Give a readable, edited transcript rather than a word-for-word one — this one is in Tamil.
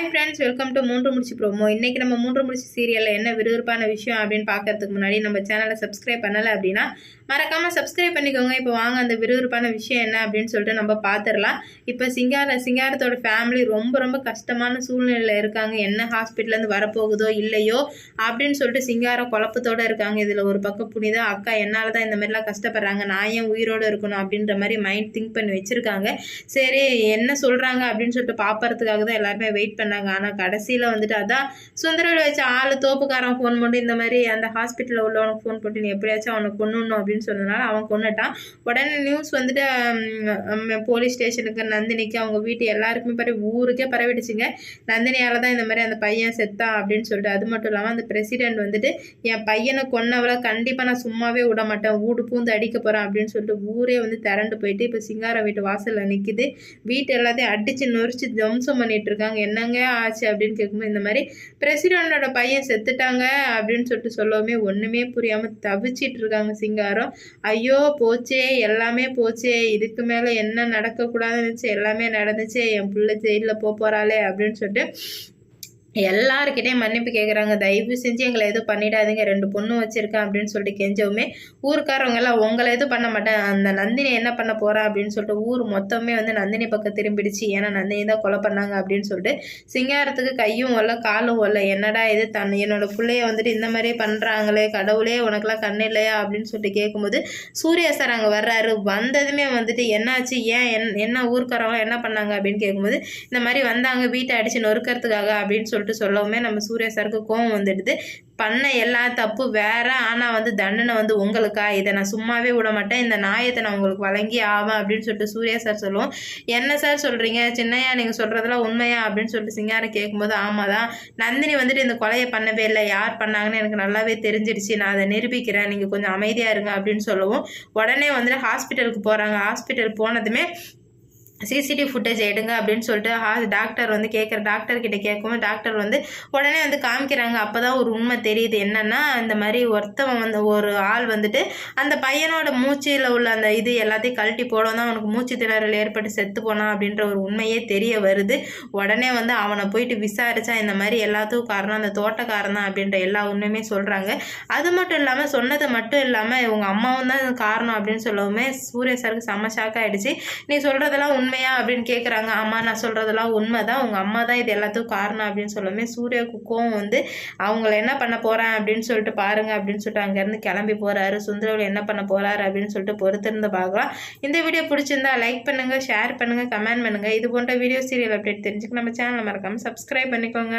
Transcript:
ஹாய் ஃப்ரெண்ட்ஸ், வெல்கம் டு மூன்று முடிச்சு ப்ரோமோ. இன்றைக்கி நம்ம மூன்று முடிச்சு சீரியலில் என்ன விறுவிறுப்பான விஷயம் அப்படின்னு பார்க்கறதுக்கு முன்னாடி நம்ம சேனலை சப்ஸ்கிரைப் பண்ணலை அப்படின்னா மறக்காமல் சப்ஸ்கிரைப் பண்ணிக்கோங்க. இப்போ வாங்க அந்த விறுவிறுப்பான விஷயம் என்ன அப்படின்னு சொல்லிட்டு நம்ம பார்த்துடலாம். இப்போ சிங்காரத்தோட ஃபேமிலி ரொம்ப ரொம்ப கஷ்டமான சூழ்நிலையில் இருக்காங்க. என்ன ஹாஸ்பிட்டல்லேருந்து வரப்போகுதோ இல்லையோ அப்படின்னு சொல்லிட்டு சிங்காரம் குழப்பத்தோடு இருக்காங்க. இதில் ஒரு பக்கம் புனிதா அக்கா என்னால் தான் இந்த மாதிரிலாம் கஷ்டப்படுறாங்க, நான் ஏன் உயிரோடு இருக்கணும் அப்படின்ற மாதிரி மைண்ட் திங்க் பண்ணி வச்சுருக்காங்க. சரி என்ன சொல்கிறாங்க அப்படின்னு சொல்லிட்டு பார்ப்பறதுக்காக தான் எல்லாருமே வெயிட் பண்ணாங்க. ஆனால் கடைசியில் வந்துட்டு அதான் சுந்தரவெளி வச்ச ஆள் தோப்புக்காரன் ஃபோன் பண்ணி இந்த மாதிரி அந்த ஹாஸ்பிட்டலில் உள்ளவனுக்கு ஃபோன் போட்டு நீ எப்படியாச்சும் அவனை கொன்னுடணும் அப்படின்னு சொன்னதுனால அவன் கொன்னுட்டான். உடனே நியூஸ் வந்துட்டு போலீஸ் ஸ்டேஷனுக்கு, நந்தினிக்கு, அவங்க வீட்டு எல்லாருக்குமே ஊருக்கே பரவிடுச்சுங்க. நந்தினியால் தான் இந்த மாதிரி அந்த பையன் செத்தான் அப்படின்னு சொல்லிட்டு. அது மட்டும் இல்லாமல் அந்த பிரசிடென்ட் வந்துட்டு என் பையனை கொன்னவளை கண்டிப்பாக நான் சும்மாவே விட மாட்டேன், ஊடு பூந்து அடிக்க போகிறேன் அப்படின்னு சொல்லிட்டு ஊரே வந்து திரண்டு போயிட்டு இப்போ சிங்காரம் வீட்டு வாசலில் நிற்கிது. வீட்டு எல்லாத்தையும் அடித்து நொறிச்சு துவம்சம் பண்ணிட்டு இருக்காங்க. என்னங்க ஆச்சு அப்படின்னு கேட்கும்போது இந்த மாதிரி பிரசிடென்டோட பையன் செத்துட்டாங்க அப்படின்னு சொல்லிட்டு சொல்லவுமே ஒன்றுமே புரியாமல் தவிச்சிட்டு இருக்காங்க சிங்காரம். ஐயோ போச்சே, எல்லாமே போச்சே, இதுக்கு மேலே என்ன நடக்கக்கூடாதுன்னு இருந்துச்சு, எல்லாமே நடந்துச்சு, என் பிள்ளை ஜெயிலில் போகிறாளே அப்படின்னு சொல்லிட்டு எல்லாருக்கிட்டையும் மன்னிப்பு கேட்குறாங்க. தயவு செஞ்சு எங்களை எதுவும் பண்ணிடாதீங்க, 2 பொண்ணு வச்சுருக்கேன் அப்படின்னு சொல்லிட்டு கெஞ்சவுமே ஊருக்காரவங்க எல்லாம் உங்களை எதுவும் பண்ண மாட்டேன், அந்த நந்தினி என்ன பண்ண போகிறா அப்படின்னு சொல்லிட்டு ஊர் மொத்தமே வந்து நந்தினி பக்கம் திரும்பிடுச்சு. ஏன்னா நந்தினி தான் கொலை பண்ணாங்க அப்படின்னு சொல்லிட்டு சிங்காரத்துக்கு கையும் வரல காலும் வரல. என்னடா இது என்னோட பிள்ளைய வந்துட்டு இந்த மாதிரி பண்ணுறாங்களே, கடவுளே உனக்குலாம் கண்ணு இல்லையா அப்படின்னு சொல்லிட்டு கேட்கும்போது சூர்யா சார் அங்கே வர்றாரு. வந்ததுமே வந்துட்டு என்னாச்சு, ஏன் என்ன ஊருக்காரவங்க என்ன பண்ணாங்க அப்படின்னு கேட்கும்போது இந்த மாதிரி வந்தாங்க வீட்டை அடித்து நொறுக்கிறதுக்காக அப்படின்னு சொல்லிட்டு சொல்லவுமே நம்ம சூர்யா சாருக்கு கோவம் வந்துடுது. பண்ண எல்லா தப்பு வேற, ஆனால் வந்து தண்டனை வந்து உங்களுக்கா, இதை நான் சும்மாவே விட மாட்டேன், இந்த நியாயத்தை நான் உங்களுக்கு வழங்கி ஆவேன் அப்படின்னு சொல்லிட்டு சூர்யா சார் சொல்லுவோம். என்ன சார் சொல்கிறீங்க சின்னையா, நீங்கள் சொல்கிறதெல்லாம் உண்மையா அப்படின்னு சொல்லிட்டு சிங்காரம் கேட்கும்போது ஆமாதான், நந்தினி வந்துட்டு இந்த கொலையை பண்ணவே இல்லை, யார் பண்ணாங்கன்னு எனக்கு நல்லாவே தெரிஞ்சிடுச்சு, நான் அதை நிரூபிக்கிறேன், நீங்கள் கொஞ்சம் அமைதியாக இருங்க அப்படின்னு சொல்லவும் உடனே வந்துட்டு ஹாஸ்பிட்டலுக்கு போகிறாங்க. ஹாஸ்பிட்டல் போனதுமே சிசிடிவி ஃபுட்டேஜ் எடுங்க அப்படின்னு சொல்லிட்டு டாக்டர் வந்து டாக்டர்கிட்ட கேட்கும். டாக்டர் வந்து உடனே வந்து காமிக்கிறாங்க. அப்போ தான் ஒரு உண்மை தெரியுது. என்னென்னா இந்த மாதிரி ஒரு ஆள் வந்துட்டு அந்த பையனோட மூச்சில் உள்ள அந்த இது எல்லாத்தையும் கழட்டி போடும் தான் அவனுக்கு மூச்சு திணறல் ஏற்பட்டு செத்து போனான் அப்படின்ற ஒரு உண்மையே தெரிய வருது. உடனே வந்து அவனை போயிட்டு விசாரித்தா இந்த மாதிரி எல்லாத்துக்கும் காரணம் அந்த தோட்டக்காரன் தான் அப்படின்ற எல்லா உண்மையுமே சொல்கிறாங்க. அது மட்டும் இல்லாமல் சொன்னது மட்டும் இல்லாமல் இவங்க அம்மாவும் தான் காரணம் அப்படின்னு சொல்லவுமே சூர்யா சாருக்கு செம்ம ஷாக் ஆகிடுச்சு. நீ சொல்கிறதெல்லாம் உண்மையா அப்படின்னு கேட்குறாங்க. ஆமாம் நான் சொல்கிறதெல்லாம் உண்மை தான், உங்கள் அம்மா தான் இது எல்லாத்துக்கும் காரணம் அப்படின்னு சொல்லுமே சூர்யாவுக்கு கோவம் வந்து அவங்கள என்ன பண்ண போகிறேன் அப்படின்னு சொல்லிட்டு பாருங்க அப்படின்னு சொல்லிட்டு அங்கேருந்து கிளம்பி போகிறாரு. சுந்தரவெளி என்ன பண்ண போகிறாரு அப்படின்னு சொல்லிட்டு பொறுத்திருந்து பார்க்கலாம். இந்த வீடியோ பிடிச்சிருந்தா லைக் பண்ணுங்கள், ஷேர் பண்ணுங்கள், கமெண்ட் பண்ணுங்கள். இது போன்ற வீடியோ சீரியல் அப்டேட் தெரிஞ்சுக்க நம்ம சேனலை மறக்காமல் சப்ஸ்கிரைப் பண்ணிக்கோங்க.